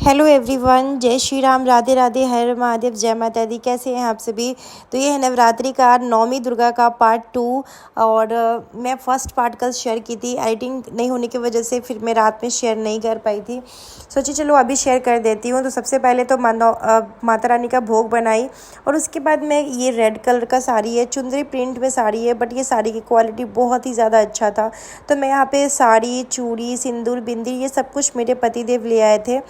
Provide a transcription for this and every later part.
Hello everyone, जय श्री राम, राधे राधे, हर महादेव, जय माता दी। कैसे हैं आप सभी। तो ये है नवरात्रि का नौमी दुर्गा का पार्ट 2। और मैं फर्स्ट पार्ट कल शेयर की थी, एडिटिंग नहीं होने की वजह से फिर मैं रात में शेयर नहीं कर पाई थी। सोची चलो अभी शेयर कर देती हूँ। तो सबसे पहले तो माता रानी का भोग बनाई, और उसके बाद मैं ये रेड कलर का साड़ी है, चुंदरी प्रिंट में साड़ी है, बट ये साड़ी की क्वालिटी बहुत ही ज़्यादा अच्छा था। तो मैं यहाँ पे साड़ी, चूड़ी, सिंदूर, बिंदी, ये सब कुछ मेरे पतिदेव ले आए थे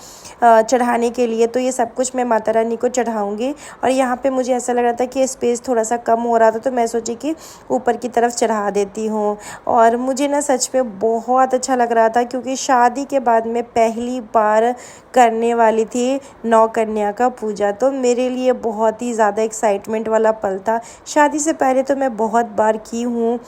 चढ़ाने के लिए। तो ये सब कुछ मैं माता रानी को चढ़ाऊँगी। और यहाँ पे मुझे ऐसा लग रहा था कि स्पेस थोड़ा सा कम हो रहा था, तो मैं सोची कि ऊपर की तरफ चढ़ा देती हूँ। और मुझे ना सच में बहुत अच्छा लग रहा था, क्योंकि शादी के बाद में पहली बार करने वाली थी नौ कन्या का पूजा। तो मेरे लिए बहुत ही ज़्यादा एक्साइटमेंट वाला पल था। शादी से पहले तो मैं बहुत बार की हूँ,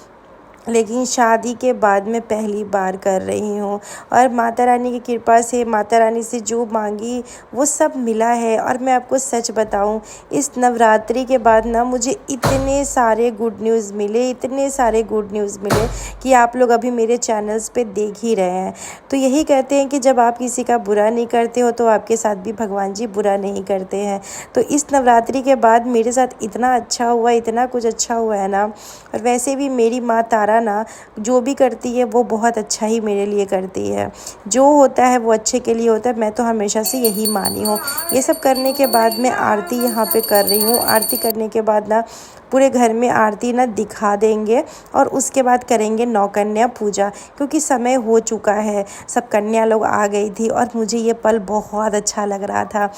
लेकिन शादी के बाद मैं पहली बार कर रही हूँ। और माता रानी की कृपा से, माता रानी से जो मांगी वो सब मिला है। और मैं आपको सच बताऊँ, इस नवरात्रि के बाद ना मुझे इतने सारे गुड न्यूज़ मिले, इतने सारे गुड न्यूज़ मिले कि आप लोग अभी मेरे चैनल्स पे देख ही रहे हैं। तो यही कहते हैं कि जब आप किसी का बुरा नहीं करते हो तो आपके साथ भी भगवान जी बुरा नहीं करते हैं। तो इस नवरात्रि के बाद मेरे साथ इतना अच्छा हुआ, इतना कुछ अच्छा हुआ है ना। और वैसे भी मेरी माँ तारा ना जो भी करती है वो बहुत अच्छा ही मेरे लिए करती है। जो होता है वो अच्छे के लिए होता है, मैं तो हमेशा से यही मानी हूँ। ये सब करने के बाद मैं आरती यहाँ पे कर रही हूँ। आरती करने के बाद ना पूरे घर में आरती ना दिखा देंगे, और उसके बाद करेंगे नौ कन्या पूजा, क्योंकि समय हो चुका है। सब कन्या लोग आ गई थी और मुझे ये पल बहुत अच्छा लग रहा था।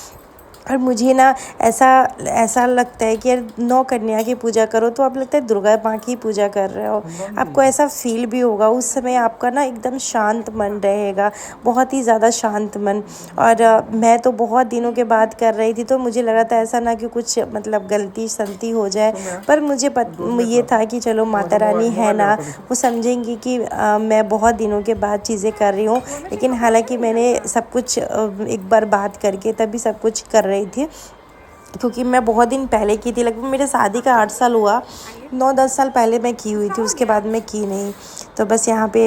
और मुझे ना ऐसा ऐसा लगता है कि यार नौ कन्या की पूजा करो तो आप लगता है दुर्गा माँ की पूजा कर रहे हो। आपको ऐसा फील भी होगा उस समय, आपका ना एकदम शांत मन रहेगा, बहुत ही ज़्यादा शांत मन। और मैं तो बहुत दिनों के बाद कर रही थी, तो मुझे लग रहा था ऐसा ना कि कुछ मतलब गलती सलती हो जाए। पर मुझे ये था कि चलो माता रानी है ना, वो समझेंगी कि मैं बहुत दिनों के बाद चीज़ें कर रही हूँ। लेकिन हालांकि मैंने सब कुछ एक बार बात करके तभी सब कुछ कर रही थी, क्योंकि मैं बहुत दिन पहले की थी। लगभग मेरे शादी का 8 साल हुआ, 9-10 साल पहले मैं की हुई थी, उसके बाद मैं की नहीं। तो बस यहाँ पे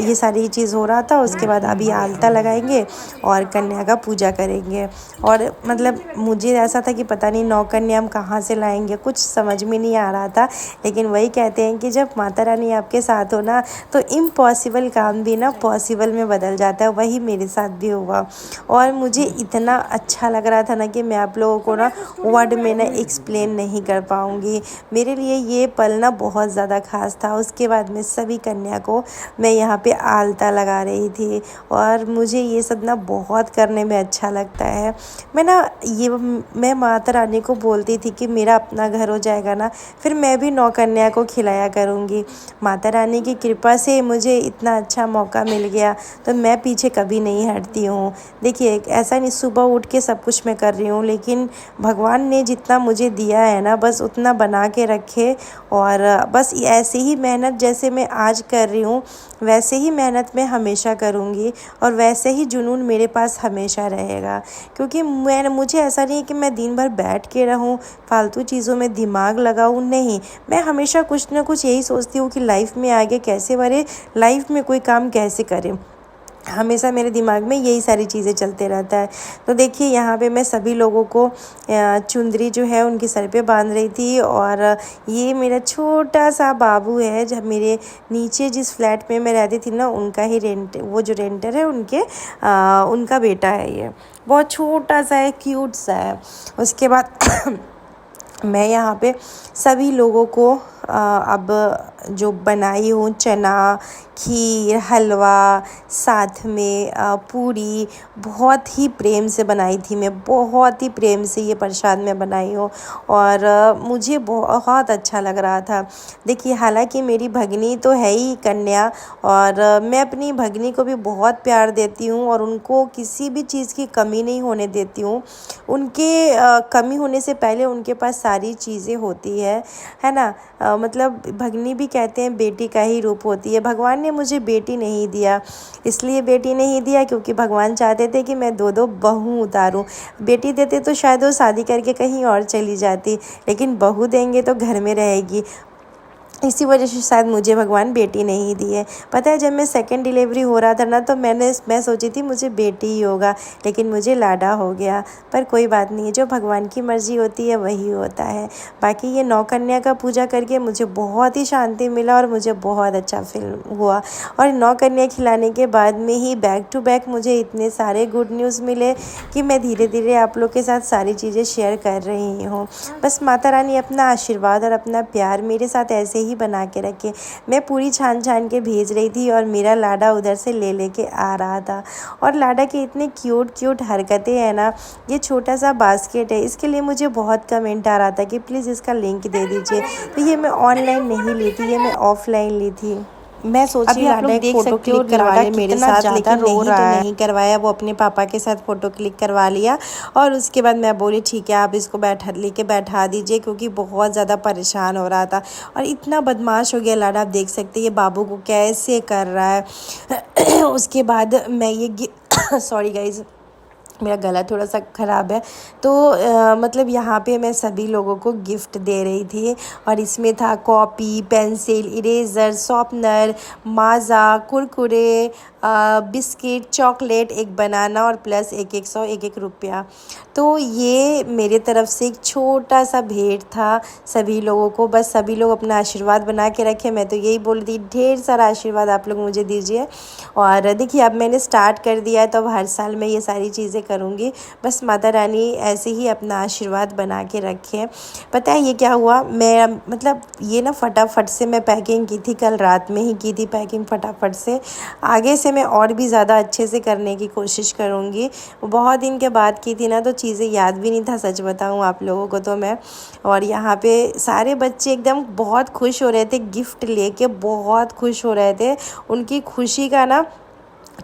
ये सारी चीज़ हो रहा था। उसके बाद अभी आलता लगाएंगे और कन्या का पूजा करेंगे। और मतलब मुझे ऐसा था कि पता नहीं नौ कन्या हम कहाँ से लाएंगे, कुछ समझ में नहीं आ रहा था। लेकिन वही कहते हैं कि जब माता रानी आपके साथ हो ना, तो इम्पॉसिबल काम भी ना पॉसिबल में बदल जाता है। वही मेरे साथ भी हुआ। और मुझे इतना अच्छा लग रहा था ना कि मैं आप लोगों को ना वर्ड में ना एक्सप्लेन नहीं कर पाऊँगी। मेरे लिए ये पल ना बहुत ज़्यादा ख़ास था। उसके बाद में सभी कन्या को मैं यहाँ पे आलता लगा रही थी, और मुझे ये सब ना बहुत करने में अच्छा लगता है। मैं माता रानी को बोलती थी कि मेरा अपना घर हो जाएगा ना, फिर मैं भी नौ कन्या को खिलाया करूँगी। माता रानी की कृपा से मुझे इतना अच्छा मौका मिल गया, तो मैं पीछे कभी नहीं हटती हूँ। देखिए, ऐसा नहीं सुबह उठ के सब कुछ मैं कर रही हूँ, लेकिन भगवान ने जितना मुझे दिया है ना, बस उतना बना के रखे। और बस ऐसे ही मेहनत जैसे मैं आज कर रही हूँ, वैसे ही मेहनत मैं हमेशा करूँगी, और वैसे ही जुनून मेरे पास हमेशा रहेगा। क्योंकि मुझे ऐसा नहीं है कि मैं दिन भर बैठ के रहूँ, फालतू चीज़ों में दिमाग लगाऊँ, नहीं। मैं हमेशा कुछ ना कुछ यही सोचती हूँ कि लाइफ में आगे कैसे बढ़े, लाइफ में कोई काम कैसे करें। हमेशा मेरे दिमाग में यही सारी चीज़ें चलते रहता है। तो देखिए, यहाँ पे मैं सभी लोगों को चुंदरी जो है उनके सर पे बांध रही थी। और ये मेरा छोटा सा बाबू है, जब मेरे नीचे जिस फ्लैट में मैं रहती थी ना, उनका ही वो जो रेंटर है उनका बेटा है। ये बहुत छोटा सा है, क्यूट सा है। उसके बाद मैं यहाँ पे सभी लोगों को अब जो बनाई हूँ चना, खीर, हलवा, साथ में पूरी, बहुत ही प्रेम से बनाई थी मैं, बहुत ही प्रेम से ये प्रसाद मैं बनाई हूँ। और मुझे बहुत अच्छा लग रहा था। देखिए, हालांकि मेरी भगनी तो है ही कन्या, और मैं अपनी भगनी को भी बहुत प्यार देती हूँ, और उनको किसी भी चीज़ की कमी नहीं होने देती हूँ। उनके कमी होने से पहले उनके पास सारी चीज़ें होती है ना। मतलब भगनी भी कहते हैं बेटी का ही रूप होती है। भगवान ने मुझे बेटी नहीं दिया, इसलिए बेटी नहीं दिया क्योंकि भगवान चाहते थे कि मैं 2-2 बहू उतारूं। बेटी देते तो शायद वो शादी करके कहीं और चली जाती, लेकिन बहू देंगे तो घर में रहेगी। इसी वजह से शायद मुझे भगवान बेटी नहीं दी है। पता है जब मैं सेकंड डिलीवरी हो रहा था ना तो मैं सोची थी मुझे बेटी ही होगा, लेकिन मुझे लाडा हो गया। पर कोई बात नहीं है, जो भगवान की मर्ज़ी होती है वही होता है। बाकी ये 9 कन्या का पूजा करके मुझे बहुत ही शांति मिला और मुझे बहुत अच्छा फील हुआ। और 9 कन्या खिलाने के बाद में ही बैक टू बैक मुझे इतने सारे गुड न्यूज़ मिले कि मैं धीरे धीरे आप लोग के साथ सारी चीज़ें शेयर कर रही हूँ। बस माता रानी अपना आशीर्वाद और अपना प्यार मेरे साथ ऐसे ही बना के रखे। मैं पूरी छान छान के भेज रही थी और मेरा लाडा उधर से ले लेके आ रहा था। और लाडा की इतनी क्यूट क्यूट हरकतें हैं ना। ये छोटा सा बास्केट है, इसके लिए मुझे बहुत कमेंट आ रहा था कि प्लीज़ इसका लिंक दे दीजिए। तो ये मैं ऑनलाइन नहीं ली थी, ये मैं ऑफलाइन ली थी। मैं सोची अभी आप लाडा लोग एक देख फ़ोटो सकते हो क्लिक करवा लाडा ले मेरे कितना साथ, ज़्यादा लेकिन रो नहीं तो रहा है। नहीं करवाया। वो अपने पापा के साथ फ़ोटो क्लिक करवा लिया और उसके बाद मैं बोली ठीक है आप इसको लेके बैठा दीजिए, क्योंकि बहुत ज़्यादा परेशान हो रहा था। और इतना बदमाश हो गया लाडा, आप देख सकते हैं ये बाबू को कैसे कर रहा है। उसके बाद मैं ये सॉरी गाइज़, मेरा गला थोड़ा सा ख़राब है। तो मतलब यहाँ पे मैं सभी लोगों को गिफ्ट दे रही थी और इसमें था copy, pencil, eraser, sharpener, Maaza, Kurkure, biscuit, chocolate, एक बनाना और प्लस एक रुपया। तो ये मेरे तरफ से एक छोटा सा भेंट था सभी लोगों को। बस सभी लोग अपना आशीर्वाद बना के रखें, मैं तो यही बोल रही थी, ढेर सारा आशीर्वाद आप लोग मुझे दीजिए। और देखिए अब मैंने स्टार्ट कर दिया है, तो अब हर साल मैं ये सारी चीज़ें करूँगी। बस माता रानी ऐसे ही अपना आशीर्वाद बना के रखें। पता है ये क्या हुआ, मैं मतलब ये ना फटाफट से मैं पैकिंग की थी, कल रात में ही की थी पैकिंग फटाफट से। आगे से मैं और भी ज़्यादा अच्छे से करने की कोशिश करूँगी। बहुत दिन के बाद की थी ना, तो चीज़ें याद भी नहीं था, सच बताऊँ आप लोगों को तो मैं। और यहाँ पे सारे बच्चे एकदम बहुत खुश हो रहे थे, गिफ्ट लेके बहुत खुश हो रहे थे। उनकी खुशी का ना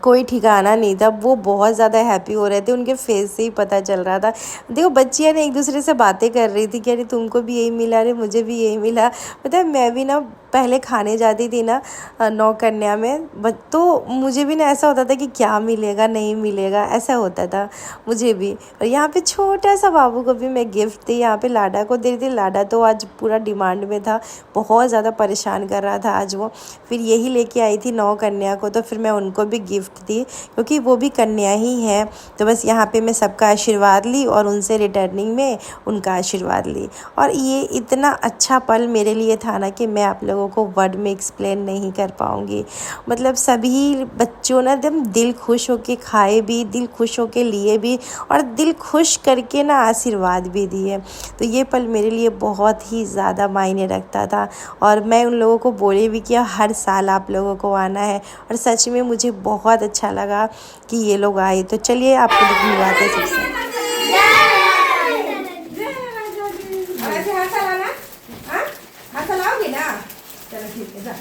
कोई ठिकाना नहीं था। वो बहुत ज़्यादा हैप्पी हो रहे थे, उनके फेस से ही पता चल रहा था। देखो बच्चियाँ ने एक दूसरे से बातें कर रही थी कि अरे तुमको भी यही मिला, अरे मुझे भी यही मिला। पता है मैं भी ना पहले खाने जाती थी ना 9 कन्या में, तो मुझे भी ना ऐसा होता था कि क्या मिलेगा नहीं मिलेगा, ऐसा होता था मुझे भी। और यहाँ पे छोटा सा बाबू को भी मैं गिफ्ट दी, यहाँ पे लाडा को दे रही थी। लाडा तो आज पूरा डिमांड में था, बहुत ज़्यादा परेशान कर रहा था आज वो। फिर यही लेके आई थी 9 कन्या को, तो फिर मैं उनको भी गिफ्ट दी क्योंकि वो भी कन्या ही है। तो बस यहाँ पे मैं सबका आशीर्वाद ली और उनसे रिटर्निंग में उनका आशीर्वाद ली। और ये इतना अच्छा पल मेरे लिए था ना कि मैं आप लोगों को वर्ड में एक्सप्लेन नहीं कर पाऊँगी। मतलब सभी बच्चों ने एकदम दिल खुश होके खाए भी, दिल खुश होके लिए भी और दिल खुश करके ना आशीर्वाद भी दिए। तो ये पल मेरे लिए बहुत ही ज़्यादा मायने रखता था और मैं उन लोगों को बोले भी कि हर साल आप लोगों को आना है। और सच में मुझे बहुत अच्छा लगा कि ये लोग आए। तो चलिए आपको दिखवाते हैं सबसे। चलो ठीक है, जा।